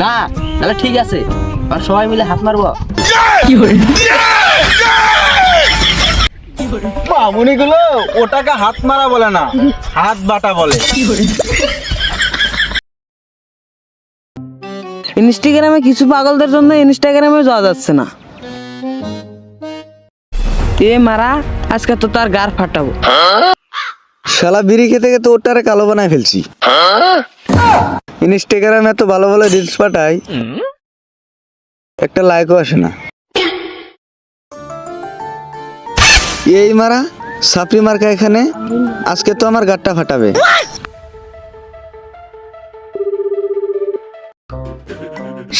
না তাহলে ঠিক আছে, আর সবাই মিলে হাত মারবো। মামুনি গুলো ওটাকে হাত মারা বলে না, হাত বাটা বলে। ইনস্টাগ্রামে কিছু পাগলদের জন্য ইনস্টাগ্রামে যাওয়া যাচ্ছে না। এ মারা, আজকে তো তার গার ফাটাবো। শালা বিড়ি খেতে খেতে ওটারে কালো বানায় ফেলছি। ইনস্টাগ্রামে এত ভালো ভালো রিলস পাঠাই, একটা লাইকও আসে না। এই মারা সাপড়ি মার্কা এখানে, আজকে তো আমার গাটটা ফাটাবে।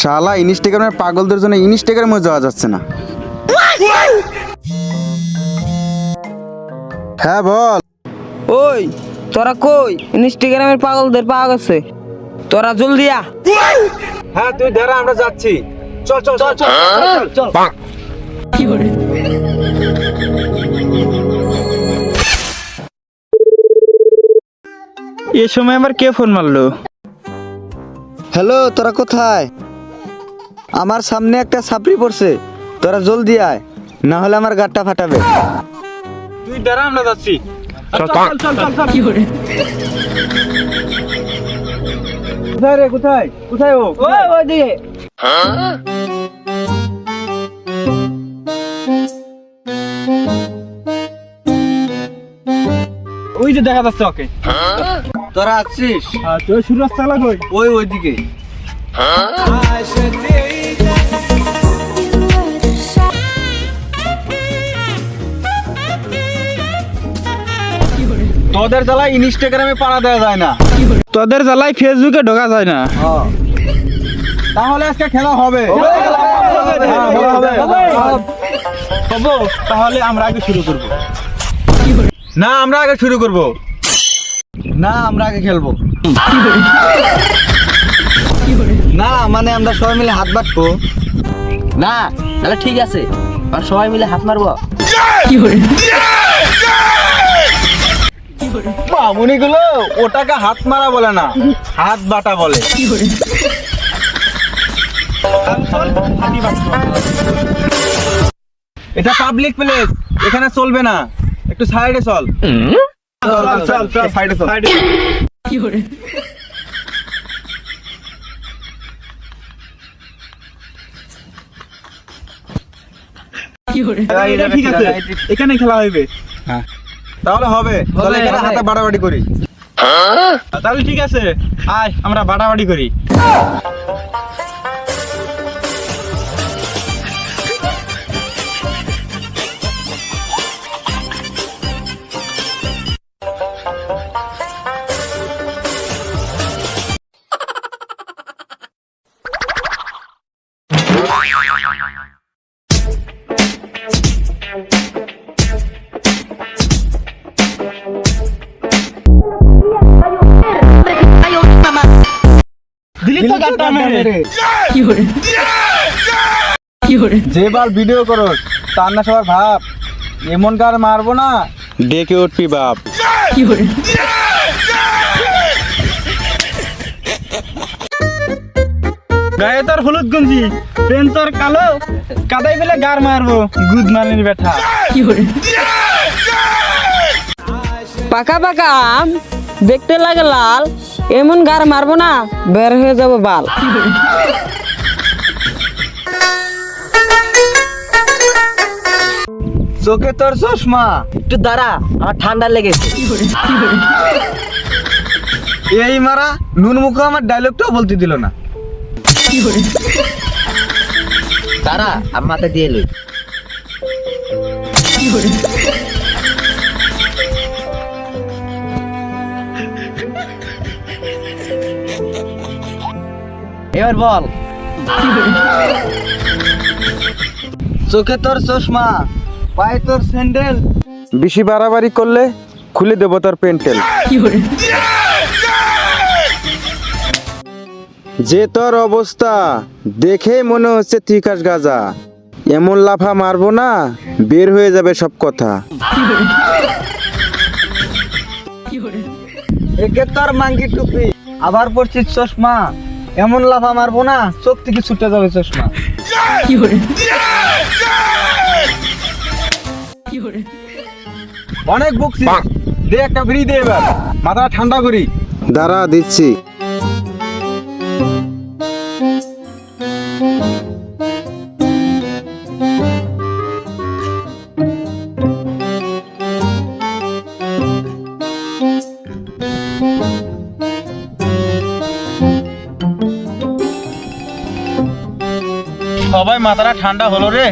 শালা ইনস্টাগ্রামের পাগলদের জন্য ইনস্টাগ্রামে যাওয়া যাচ্ছে না। হ্যাঁ বল। ওই তোরা কই? ইনস্টাগ্রামের পাগলদের পাওয়া গেছে, তোরা জলদি আ। হ্যাঁ তুই দাঁড়া, আমরা যাচ্ছি। চল চল চল চল চল। এ সময় আমার কে ফোন মারলো? হ্যালো, তোরা কোথায়? আমার সামনে একটা সাপড়ি পড়ছে, তোরা জলদি আয়, না হলে আমার গাটটা ফাটাবে। তুই দাঁড়া, আমরা যাচ্ছি। কোথায় রে, কোথায় কোথায় ও? ওইদিকে ওই যে দেখা যাচ্ছে ওকে। তোরা আছিস? তুই সুরজ চালা কই? ওইদিকে। তোদের জ্বালায় ইনস্টাগ্রামে পাড়া দেওয়া যায় না, তোদের জ্বালায় ফেসবুকে ঢোকা যায় না। তাহলে আজকে খেলা হবে। হবো, তাহলে আমরা আগে শুরু করব। না আমরা আগে শুরু করব। না আমরা আগে খেলবো। না মানে আমরা সবাই মিলে হাত বাটবো। না তাহলে ঠিক আছে, আর সবাই মিলে হাত মারবো। মামুনি গুলো ওটাকে হাত মারা বলে না, হাত বাটা বলে। এটা পাবলিক প্লেস, এখানে চলবে না, একটু সাইডে চল। চল চল সাইডে চল। ঠিক আছে, এখানে খেলা হইবে। তাহলে হবে, চল এখানে হাতে বাড়াবাড়ি করি। তাহলে ঠিক আছে, আয় আমরা বাড়াবাড়ি করি। দিলি তো গাট্টা মেরে। যে বাল ভিডিও করো তার না সবার ভাব, এমন গার মারবো না ডেকে উঠবি বাপ। গায়ে তোর হলুদ গঞ্জি, পেন তোর কালো, কাদাই ফেলে গার মারবো গুদ মানির বেটা। পাকা পাকা আম দেখতে লাগে লাল, এমন গার মারবো না বের হয়ে যাবো বাল। চোখে তোর চশমা। একটু দাঁড়া, আমার ঠান্ডা লেগেছে। এই মারা নুন মুখো আমার ডায়লগটাও বলতে দিল না। দাঁড়া, আমি মাথা দিয়ে লই। এবার বল। চোখে তোর চশমা, পায়ে তোর স্যান্ডেল, বেশি বাড়াবাড়ি করলে খুলে দেবো তোর পেন্টেল। যে তোর অবস্থা দেখে মনে হচ্ছে তিকাস গাজা, এমন লাফা মারবো না বের হয়ে যাবে সব কথা। একে তোর মাঙ্গি টুপি, আবার পড়ছিস চশমা, এমন লাফা মারবো না চোখ থেকে ছুটে যাবে চশমা। অনেক বকছি, দে একটা ফ্রি দে, এবার মাথা ঠান্ডা করি। দাঁড়া দিচ্ছি। সবাই মাথাটা ঠান্ডা হলো রে।